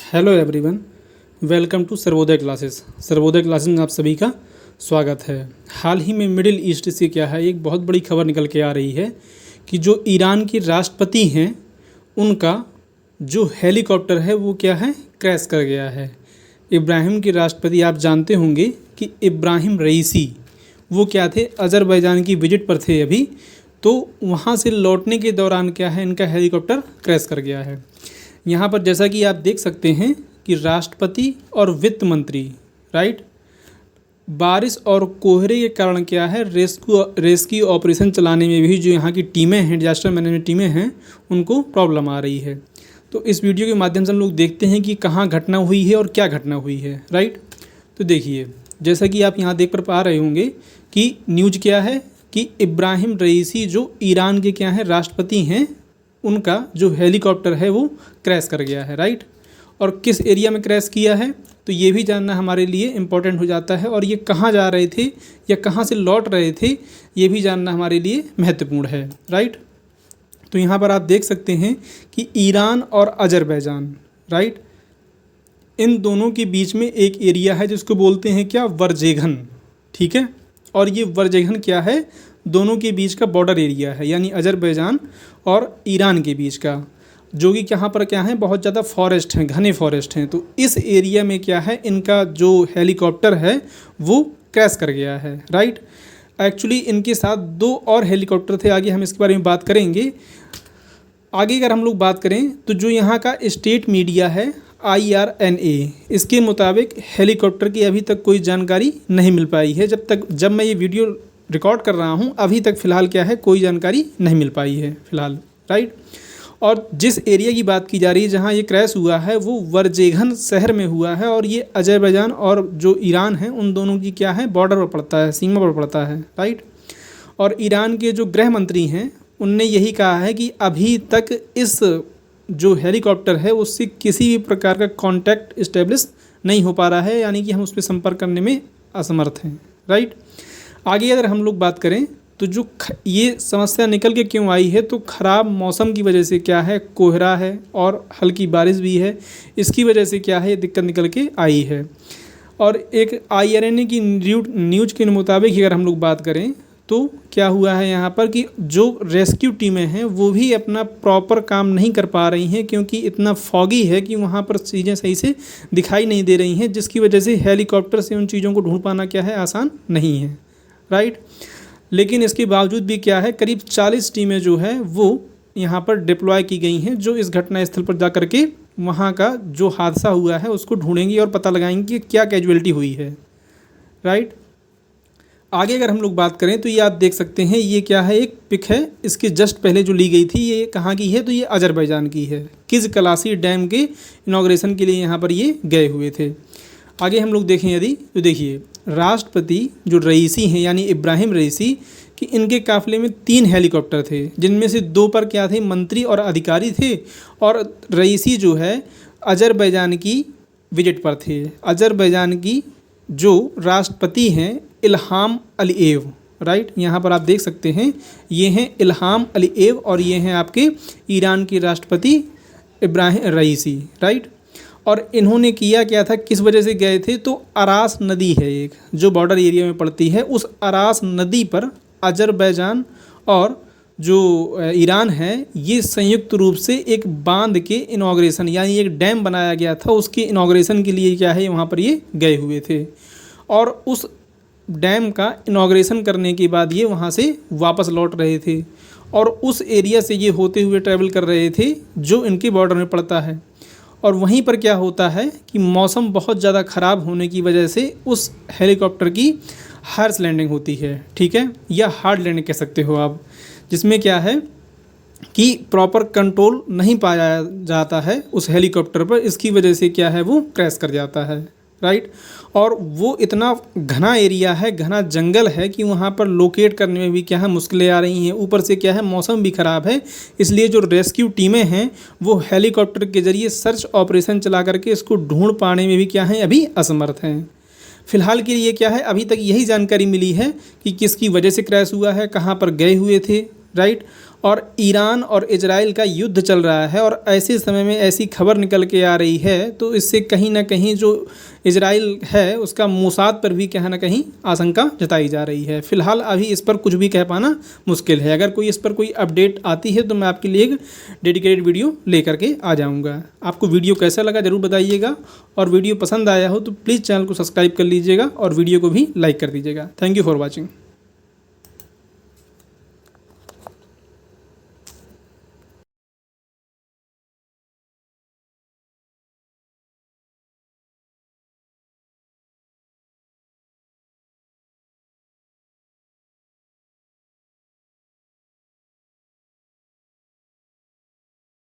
Hello everyone, welcome to Sarvodaya classes. Sarvodaya classes में आप सभी का स्वागत है। हाल ही में मिडिल ईस्ट से क्या है, एक बहुत बड़ी खबर निकल के आ रही है कि जो ईरान के राष्ट्रपति हैं उनका जो हेलीकॉप्टर है वो क्या है, क्रैश कर गया है। इब्राहिम के राष्ट्रपति आप जानते होंगे कि इब्राहिम रईसी वो क्या थे, अज़रबैजान की विजिट पर थे अभी, तो वहाँ से लौटने के दौरान क्या है, इनका हेलीकॉप्टर क्रैश कर गया है। यहाँ पर जैसा कि आप देख सकते हैं कि राष्ट्रपति और वित्त मंत्री राइट, बारिश और कोहरे के कारण क्या है, रेस्क्यू ऑपरेशन चलाने में भी जो यहाँ की टीमें हैं, डिजास्टर मैनेजमेंट टीमें हैं, उनको प्रॉब्लम आ रही है। तो इस वीडियो के माध्यम से हम लोग देखते हैं कि कहाँ घटना हुई है और क्या घटना हुई है राइट। तो देखिए, जैसा कि आप यहाँ देख पा रहे होंगे कि न्यूज़ क्या है कि इब्राहिम रईसी जो ईरान के क्या हैं, राष्ट्रपति हैं, उनका जो हेलीकॉप्टर है वो क्रैश कर गया है राइट। और किस एरिया में क्रैश किया है तो ये भी जानना हमारे लिए इम्पोर्टेंट हो जाता है, और ये कहाँ जा रहे थे या कहाँ से लौट रहे थे ये भी जानना हमारे लिए महत्वपूर्ण है राइट। तो यहाँ पर आप देख सकते हैं कि ईरान और अज़रबैजान राइट, इन दोनों के बीच में एक एरिया है जिसको बोलते हैं क्या, वरजेघन, ठीक है। और ये वरजेघन क्या है, दोनों के बीच का बॉर्डर एरिया है, यानी अज़रबैजान और ईरान के बीच का, जो कि यहाँ पर क्या है, बहुत ज़्यादा फॉरेस्ट हैं, घने फॉरेस्ट हैं। तो इस एरिया में क्या है, इनका जो हेलीकॉप्टर है वो क्रैश कर गया है राइट। एक्चुअली इनके साथ दो और हेलीकॉप्टर थे, आगे हम इसके बारे में बात करेंगे। आगे अगर हम लोग बात करें तो जो यहाँ का स्टेट मीडिया है IRNA, इसके मुताबिक हेलीकॉप्टर की अभी तक कोई जानकारी नहीं मिल पाई है। जब मैं ये वीडियो रिकॉर्ड कर रहा हूँ अभी तक फ़िलहाल क्या है, कोई जानकारी नहीं मिल पाई है फ़िलहाल राइट। और जिस एरिया की बात की जा रही है जहाँ ये क्रैश हुआ है वो वरजेघन शहर में हुआ है, और ये अज़रबैजान और जो ईरान है उन दोनों की क्या है, बॉर्डर पर पड़ता है, सीमा पर पड़ता है राइट। और ईरान के जो गृह मंत्री हैं उनने यही कहा है कि अभी तक इस जो हेलीकॉप्टर है उससे किसी भी प्रकार का कांटेक्ट इस्टेब्लिश नहीं हो पा रहा है, यानी कि हम उस पर संपर्क करने में असमर्थ हैं राइट। आगे अगर हम लोग बात करें तो जो ये समस्या निकल के क्यों आई है, तो ख़राब मौसम की वजह से क्या है, कोहरा है और हल्की बारिश भी है, इसकी वजह से क्या है, ये दिक्कत निकल के आई है। और एक IRNA की न्यूज़ के मुताबिक अगर हम लोग बात करें तो क्या हुआ है यहाँ पर कि जो रेस्क्यू टीमें हैं वो भी अपना प्रॉपर काम नहीं कर पा रही हैं, क्योंकि इतना फॉगी है कि वहाँ पर चीज़ें सही से दिखाई नहीं दे रही हैं, जिसकी वजह से हेलीकॉप्टर से उन चीज़ों को ढूंढ पाना क्या है, आसान नहीं है राइट। लेकिन इसके बावजूद भी क्या है, करीब 40 टीमें जो है वो यहाँ पर डिप्लॉय की गई हैं, जो इस घटना स्थल पर जा कर के वहाँ का जो हादसा हुआ है उसको ढूंढेंगी और पता लगाएंगी कि क्या कैजुअलिटी हुई है राइट। आगे अगर हम लोग बात करें तो ये आप देख सकते हैं, ये क्या है, एक पिक है, इसके जस्ट पहले जो ली गई थी ये कहाँ की है, तो ये अज़रबैजान की है। किज कलासी डैम के इनाग्रेशन के लिए यहाँ पर ये गए हुए थे। आगे हम लोग देखें यदि तो देखिए, राष्ट्रपति जो रईसी हैं यानी इब्राहिम रईसी कि इनके काफ़िले में 3 हेलीकॉप्टर थे, जिनमें से 2 पर क्या थे, मंत्री और अधिकारी थे, और रईसी जो है अज़रबैजान की विजिट पर थे। अज़रबैजान की जो राष्ट्रपति हैं इल्हाम अलीएव राइट, यहाँ पर आप देख सकते हैं ये हैं इल्हाम अलीएव, और ये हैं आपके ईरान के राष्ट्रपति इब्राहिम रईसी राइट। और इन्होंने किया क्या था, किस वजह से गए थे, तो अरास नदी है एक जो बॉर्डर एरिया में पड़ती है, उस अरास नदी पर अज़रबैजान और जो ईरान है ये संयुक्त रूप से एक बांध के इनाग्रेशन, यानी एक डैम बनाया गया था, उसके इनाग्रेशन के लिए क्या है वहाँ पर ये गए हुए थे। और उस डैम का इनाग्रेशन करने के बाद ये वहाँ से वापस लौट रहे थे, और उस एरिया से ये होते हुए ट्रैवल कर रहे थे जो इनके बॉर्डर में पड़ता है। और वहीं पर क्या होता है कि मौसम बहुत ज़्यादा ख़राब होने की वजह से उस हेलीकॉप्टर की हार्श लैंडिंग होती है, ठीक है, या हार्ड लैंडिंग कह सकते हो आप, जिसमें क्या है कि प्रॉपर कंट्रोल नहीं पाया जाता है उस हेलीकॉप्टर पर, इसकी वजह से क्या है वो क्रैश कर जाता है राइट। और वो इतना घना एरिया है, घना जंगल है कि वहाँ पर लोकेट करने में भी क्या है मुश्किलें आ रही हैं, ऊपर से क्या है मौसम भी ख़राब है, इसलिए जो रेस्क्यू टीमें हैं वो हेलीकॉप्टर के ज़रिए सर्च ऑपरेशन चला करके इसको ढूंढ पाने में भी क्या है अभी असमर्थ हैं। फ़िलहाल के लिए क्या है, अभी तक यही जानकारी मिली है कि किसकी वजह से क्रैश हुआ है, कहाँ पर गए हुए थे राइट। और ईरान और इजराइल का युद्ध चल रहा है और ऐसे समय में ऐसी खबर निकल के आ रही है, तो इससे कहीं ना कहीं जो इजराइल है उसका मोसाद पर भी कहीं ना कहीं आशंका जताई जा रही है। फिलहाल अभी इस पर कुछ भी कह पाना मुश्किल है। अगर कोई इस पर कोई अपडेट आती है तो मैं आपके लिए एक डेडिकेटेड वीडियो लेकर के आ जाऊँगा। आपको वीडियो कैसा लगा ज़रूर बताइएगा, और वीडियो पसंद आया हो तो प्लीज़ चैनल को सब्सक्राइब कर लीजिएगा और वीडियो को भी लाइक कर दीजिएगा। Thank you for watching.